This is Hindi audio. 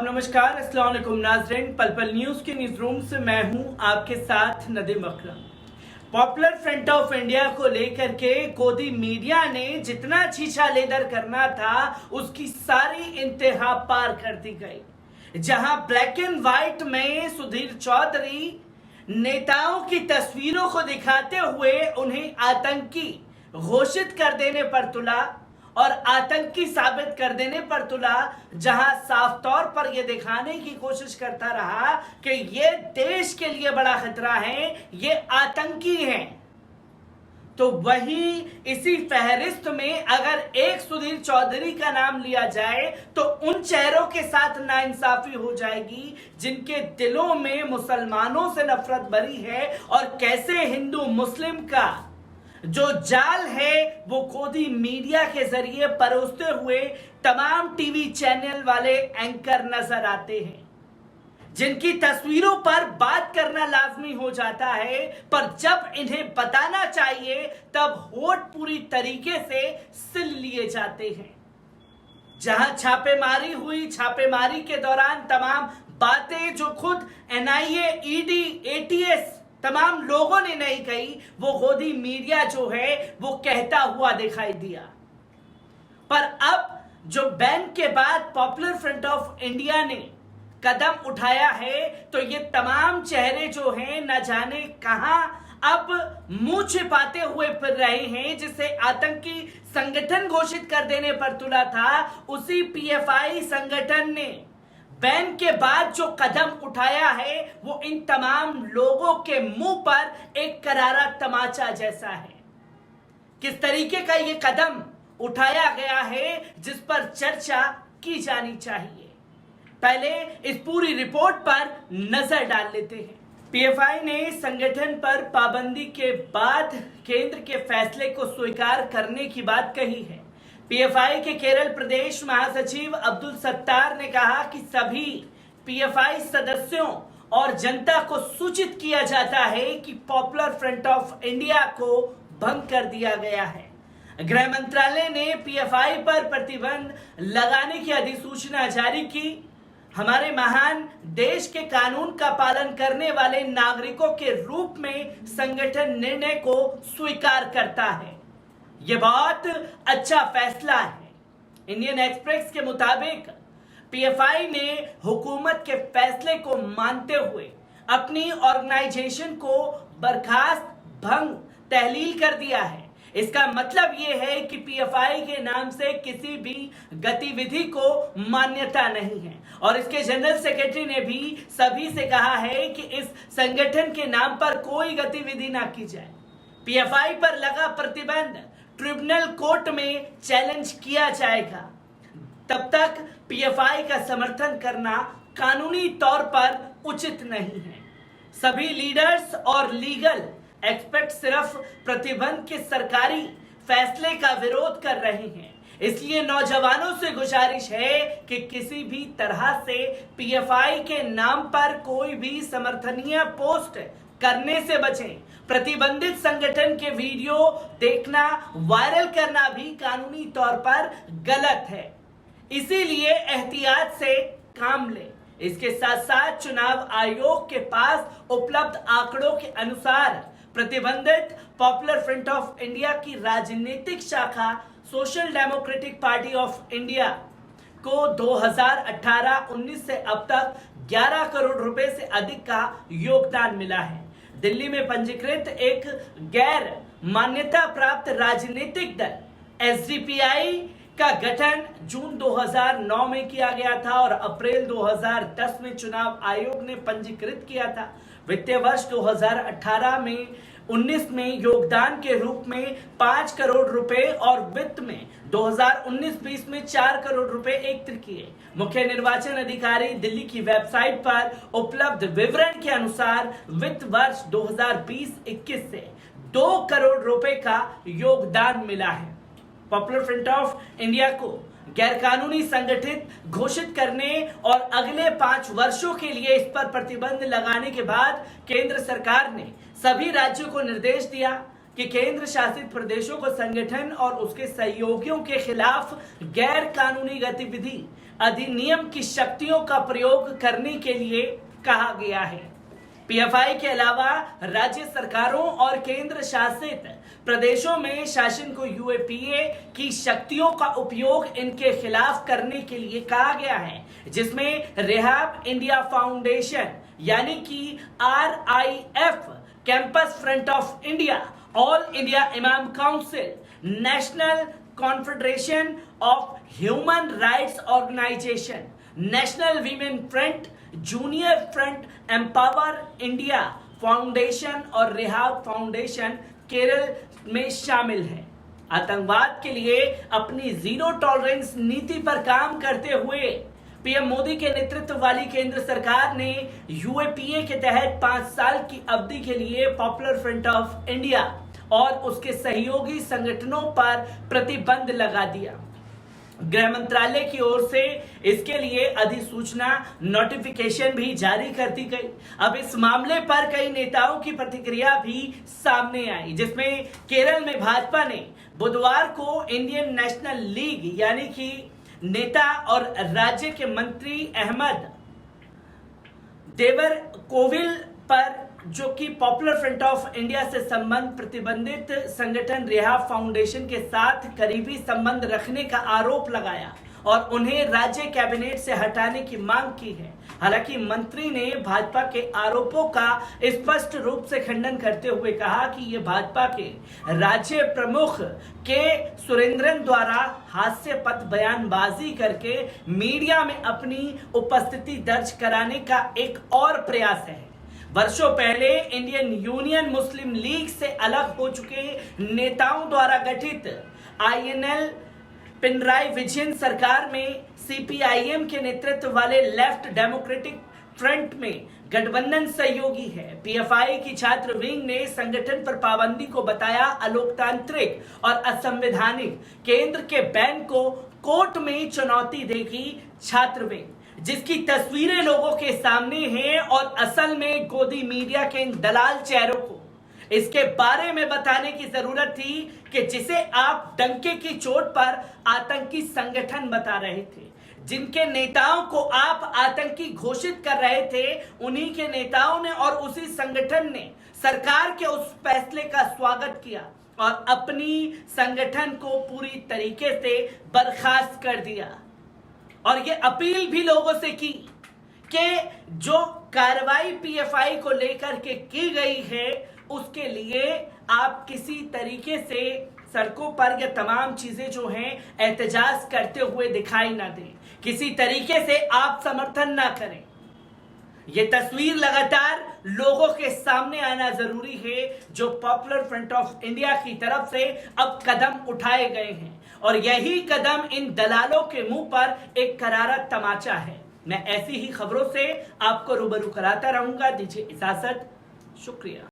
आदाब, नमस्कार, अस्सलाम वालेकुम नाज़रीन। पल पल न्यूज़ के न्यूज़ रूम से मैं हूं आपके साथ नदीम अकरम। पॉपुलर फ्रंट ऑफ इंडिया को लेकर के गोदी मीडिया ने जितना छीछा लेदर करना था उसकी सारी इंतहा पार कर दी गई। जहां ब्लैक एंड व्हाइट में सुधीर चौधरी नेताओं की तस्वीरों को दिखाते हुए उन्हें आतंकी घोषित कर देने पर तुला और आतंकी साबित कर देने पर तुला, जहां साफ तौर पर यह दिखाने की कोशिश करता रहा कि ये देश के लिए बड़ा खतरा है, ये आतंकी हैं। तो वहीं इसी फहरिस्त में अगर एक सुधीर चौधरी का नाम लिया जाए तो उन चेहरों के साथ नाइंसाफी हो जाएगी जिनके दिलों में मुसलमानों से नफरत भरी है और कैसे हिंदू मुस्लिम का जो जाल है वो गोदी मीडिया के जरिए परोसते हुए तमाम टीवी चैनल वाले एंकर नजर आते हैं, जिनकी तस्वीरों पर बात करना लाजमी हो जाता है, पर जब इन्हें बताना चाहिए तब होठ पूरी तरीके से सिल लिए जाते हैं। जहां छापेमारी हुई, छापेमारी के दौरान तमाम बातें जो खुद एनआईए, ईडी, एटीएस तमाम लोगों ने नहीं कही, वो गोदी मीडिया जो है वो कहता हुआ दिखाई दिया। पर अब जो बैन के बाद पॉपुलर फ्रंट ऑफ इंडिया ने कदम उठाया है तो ये तमाम चेहरे जो हैं न जाने कहां अब मुंह छिपाते हुए फिर रहे हैं। जिसे आतंकी संगठन घोषित कर देने पर तुला था, उसी पीएफआई संगठन ने बैन के बाद जो कदम उठाया है वो इन तमाम लोगों के मुंह पर एक करारा तमाचा जैसा है। किस तरीके का ये कदम उठाया गया है जिस पर चर्चा की जानी चाहिए। पहले इस पूरी रिपोर्ट पर नजर डाल लेते हैं। पीएफआई ने संगठन पर पाबंदी के बाद केंद्र के फैसले को स्वीकार करने की बात कही है। पीएफआई के केरल प्रदेश महासचिव अब्दुल सत्तार ने कहा कि सभी पीएफआई सदस्यों और जनता को सूचित किया जाता है कि पॉपुलर फ्रंट ऑफ इंडिया को भंग कर दिया गया है। गृह मंत्रालय ने पीएफआई पर प्रतिबंध लगाने की अधिसूचना जारी की। हमारे महान देश के कानून का पालन करने वाले नागरिकों के रूप में संगठन निर्णय को स्वीकार करता है। यह बहुत अच्छा फैसला है। इंडियन एक्सप्रेस के मुताबिक पीएफआई ने हुकूमत के फैसले को मानते हुए अपनी ऑर्गेनाइजेशन को बर्खास्त, भंग, तहलील कर दिया है। इसका मतलब यह है कि पीएफआई के नाम से किसी भी गतिविधि को मान्यता नहीं है और इसके जनरल सेक्रेटरी ने भी सभी से कहा है कि इस संगठन के नाम पर कोई गतिविधि ना की जाए। पीएफआई पर लगा प्रतिबंध ट्रिब्यूनल कोर्ट में चैलेंज किया जाएगा। तब तक पीएफआई का समर्थन करना कानूनी तौर पर उचित नहीं है। सभी लीडर्स और लीगल एक्सपर्ट सिर्फ प्रतिबंध के सरकारी फैसले का विरोध कर रहे हैं। इसलिए नौजवानों से गुजारिश है कि किसी भी तरह से पीएफआई के नाम पर कोई भी समर्थनीय पोस्ट करने से बचें। प्रतिबंधित संगठन के वीडियो देखना, वायरल करना भी कानूनी तौर पर गलत है, इसीलिए एहतियात से काम लें। इसके साथ साथ चुनाव आयोग के पास उपलब्ध आंकड़ों के अनुसार प्रतिबंधित पॉपुलर फ्रंट ऑफ इंडिया की राजनीतिक शाखा social democratic party of India को 2018-19 से अब तक 11 करोड़ रुपए से अधिक का योगदान मिला है। दिल्ली में पंजीकृत एक गैर मान्यता प्राप्त राजनीतिक दल एसडीपीआई का गठन जून 2009 में किया गया था और अप्रैल 2010 में चुनाव आयोग ने पंजीकृत किया था। वित्तीय वर्ष 2018 में 19 में योगदान के रूप में 5 करोड़ रुपए और वित्त में 2019-20 में 4 करोड़ रुपए एकत्र किए। मुख्य निर्वाचन अधिकारी दिल्ली की वेबसाइट पर उपलब्ध विवरण के अनुसार वित्त वर्ष 2020-21 से 2 करोड़ रुपए का योगदान मिला है। पॉपुलर फ्रंट ऑफ इंडिया को गैरकानूनी संगठित घोषित करने और अगले 5 वर्षों के लिए इस पर प्रतिबंध लगाने के बाद केंद्र सरकार ने सभी राज्यों को निर्देश दिया कि केंद्र शासित प्रदेशों को संगठन और उसके सहयोगियों के खिलाफ गैर कानूनी गतिविधि अधिनियम की शक्तियों का प्रयोग करने के लिए कहा गया है। पीएफआई के अलावा राज्य सरकारों और केंद्र शासित प्रदेशों में शासन को यूएपीए की शक्तियों का उपयोग इनके खिलाफ करने के लिए कहा गया है, जिसमें रिहाब इंडिया फाउंडेशन यानी कि RIF, campus front of India, all India imam council, national confederation of human rights organization, national women front, junior front, empower India foundation और रिहाब फाउंडेशन केरल में शामिल है। आतंकवाद के लिए अपनी जीरो टॉलरेंस नीति पर काम करते हुए पीएम मोदी के नेतृत्व वाली केंद्र सरकार ने यूएपीए के तहत 5 साल की अवधि के लिए पॉपुलर फ्रंट ऑफ इंडिया और उसके सहयोगी संगठनों पर प्रतिबंध लगा दिया। गृह मंत्रालय की ओर से इसके लिए अधिसूचना नोटिफिकेशन भी जारी कर दी गई। अब इस मामले पर कई नेताओं की प्रतिक्रिया भी सामने आई, जिसमें केरल में भाजपा ने बुधवार को इंडियन नेशनल लीग यानी कि नेता और राज्य के मंत्री अहमद देवर कोविल पर, जो कि पॉपुलर फ्रंट ऑफ इंडिया से संबंध प्रतिबंधित संगठन रिहाब फाउंडेशन के साथ करीबी संबंध रखने का आरोप लगाया और उन्हें राज्य कैबिनेट से हटाने की मांग की है। हालांकि मंत्री ने भाजपा के आरोपों का स्पष्ट रूप से खंडन करते हुए कहा कि यह भाजपा के राज्य प्रमुख के सुरेंद्रन द्वारा हास्यास्पद बयानबाजी करके मीडिया में अपनी उपस्थिति दर्ज कराने का एक और प्रयास है। वर्षों पहले इंडियन यूनियन मुस्लिम लीग से अलग हो चुके नेताओं द्वारा गठित INL पिनराई विजयन सरकार में CPIM के नेतृत्व वाले लेफ्ट डेमोक्रेटिक फ्रंट में गठबंधन सहयोगी है। पीएफआई की छात्र विंग ने संगठन पर पाबंदी को बताया अलोकतांत्रिक और असंवैधानिक। केंद्र के बैन को कोर्ट में चुनौती देगी छात्र विंग, जिसकी तस्वीरें लोगों के सामने हैं और असल में गोदी मीडिया के इन दलाल चेहरों को इसके बारे में बताने की जरूरत थी कि जिसे आप डंके की चोट पर आतंकी संगठन बता रहे थे, जिनके नेताओं को आप आतंकी घोषित कर रहे थे, उन्हीं के नेताओं ने और उसी संगठन ने सरकार के उस फैसले का स्वागत किया और अपनी संगठन को पूरी तरीके से बर्खास्त कर दिया और ये अपील भी लोगों से की कि जो कार्रवाई पीएफआई को लेकर के की गई है उसके लिए आप किसी तरीके से सड़कों पर ये तमाम चीजें जो हैं एहतजाज करते हुए दिखाई ना दें, किसी तरीके से आप समर्थन ना करें। ये तस्वीर लगातार लोगों के सामने आना जरूरी है, जो पॉपुलर फ्रंट ऑफ इंडिया की तरफ से अब कदम उठाए गए हैं और यही कदम इन दलालों के मुंह पर एक करारा तमाचा है। मैं ऐसी ही खबरों से आपको रूबरू कराता रहूंगा। दीजिए इजाजत, शुक्रिया।